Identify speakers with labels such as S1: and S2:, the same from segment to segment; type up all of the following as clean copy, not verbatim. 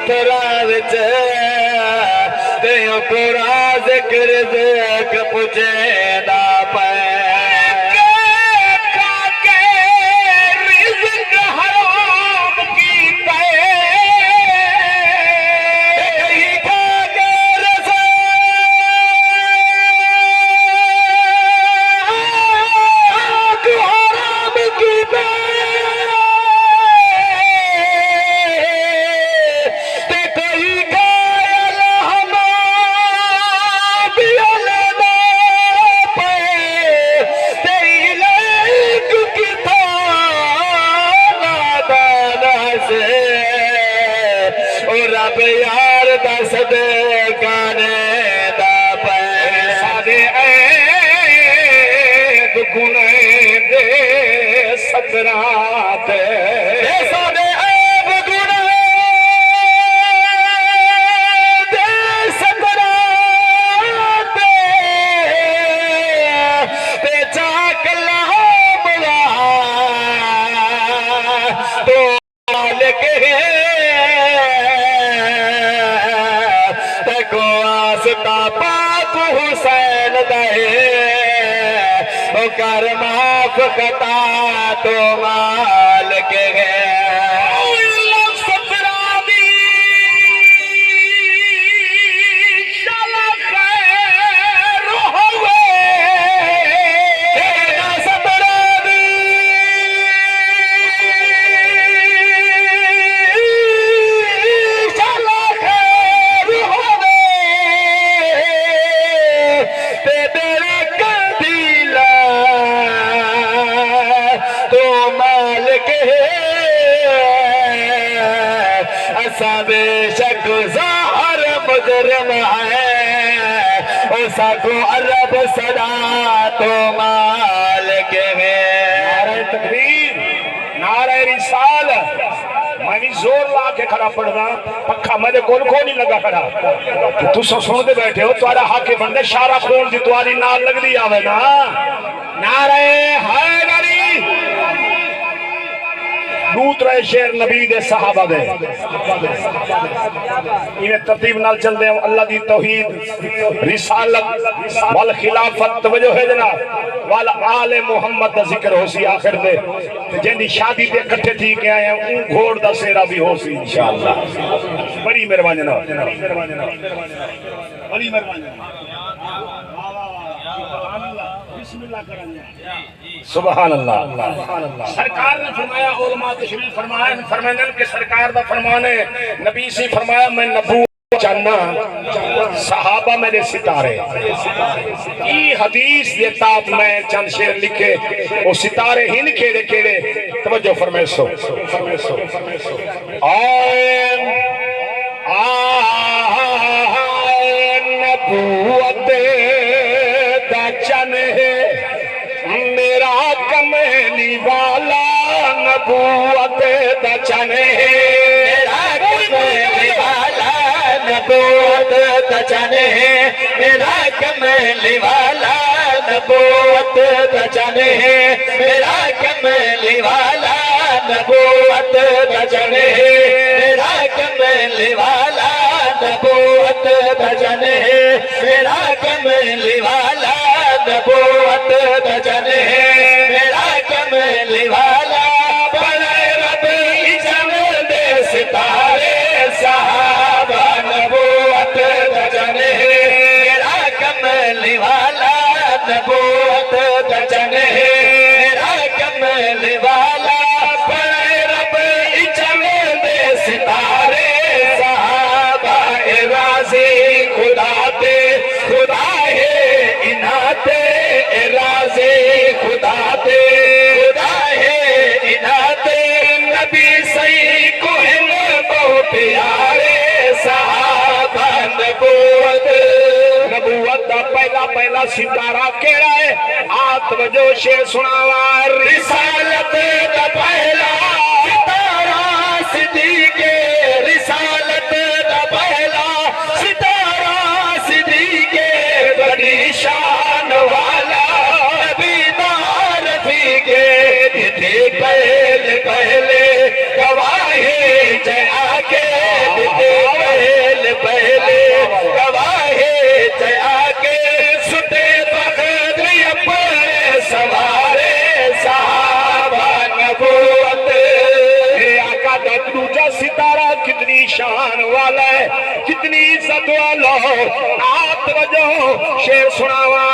S1: پتھراں وچ تیوں پورا ذکر ذکر پچھیندا پے رب یار دا صدقانے دا پے سادے عیب گناہ دے سترات سادے عیب گناہ دے سترات تے چاک اللہ ملا تو مالک ہے پاک حسین دے کر معاف خطا تو مالک ہے بے شک ظاہر مجرم ہے اسا کو عرب صدا تو مالک ہے نعرہ تکبیر نعرہ رسالت میں بھی زور لا کے کھڑا پڑھنا پکھا میں کول کو نہیں لگا کھڑا تو سن دے بیٹھے ہو تمہارا حق بندے شارہ کھول دی تمہاری نال لگ دی آوے نا نعرہ حیدری دوسرے شیر نبی دے صحابہ دے انہیں ترتیب نال چل دے اللہ دی توحید رسالت والخلافت توجہ ہے جناب والآل محمد دا ذکر ہو سی آخر دے جن دی شادی دے کٹھے تھی کہ آئے ہیں اون گھوڑ دا سیرہ بھی ہو سی انشاءاللہ بڑی مہربان جناب بڑی مہربان جناب سبحان اللہ سرکار نے فرمایا علماء تشریف فرمایا کہ سرکار دا فرمانے نبی سے فرمایا میں نبوت چاہنا صحابہ میرے ستارے ای حدیث دیتات میں چند شیر لکھے وہ ستارے ہن کھیڑے کھیڑے توجہ فرمائے سو نبوت دا چن ہے میرا کملی والا نبوت دا چن ہے میرا کملی والا نبوت دا چن ہے میرا کملی والا نبوت دا چن ہے میرا کملی والا نبوت دا چن ہے میرا کملی والا نبوت دا چن ہے میرا کملی والا نبوت دا چن ہے میرا کملی والا بڑے رب جمل دے ستارے صحابہ نبوت دا چن ہے میرا کملی والا نبوت دا چن ہے میرا کملی والا بڑے رب جمل دے ستارے صحابہ راضی خدا تے خدا ہے اناتے راضی خدا تے خدا ہے اناتے نبی صحیح کوہن بہت پیارے صحابہ نبوت دا پہلا ستارہ کیڑا ہے آت وجہ شیر سناوا رسالت دا پہلا ستارہ صدیق رسالت دا پہلا ستارہ صدیق بڑی شان والا نبی دار فیگے دیتے پہلے گواہی جے آگے دیتے
S2: شان والا ہے کتنی عزت والا آپ توجہ شعر سناوا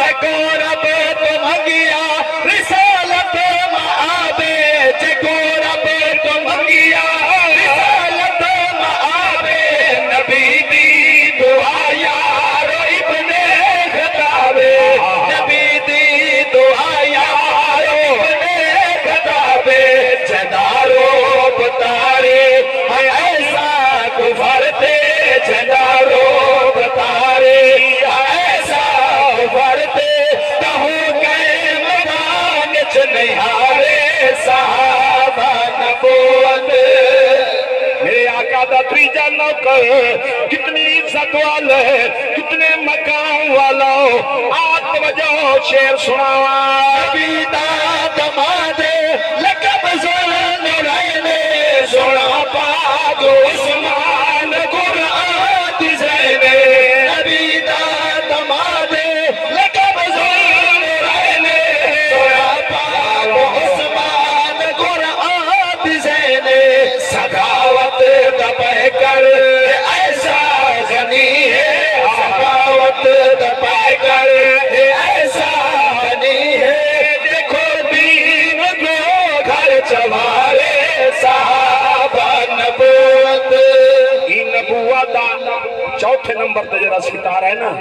S1: چکو رب تم گیا رسالت معابے چکو رب تم گیا رسالت معابے نبی دی دعا یار ابن خطابے نبی دی دعا یار ابن خطابے جدارو بتارے ہے ایسا کفرتے جدارو بتارے ایسا کفرتے کہوں کہ مدان چنہارے صحابہ نبوت
S2: میرے آقا دا تریجا نوکر کتنی عزت والا ہے کتنے مقام والا آپ توجہ شعر سناوا
S1: نبی دا دمادے لقب ذوالنورین سونا پاک عثمان قرآن زین نبی دا دمادے لقب ذوالنورین سونا پاک عثمان قرآن زین سخاوت دبہ کر ایسا غنی ہے سخاوت دبہ کر ایسا غنی ہے دیکھو دین کو گھر چوارے صحابہ نبوت
S2: یہ نبوت دا چوتھے نمبر تے جڑا ستارہ ہے نا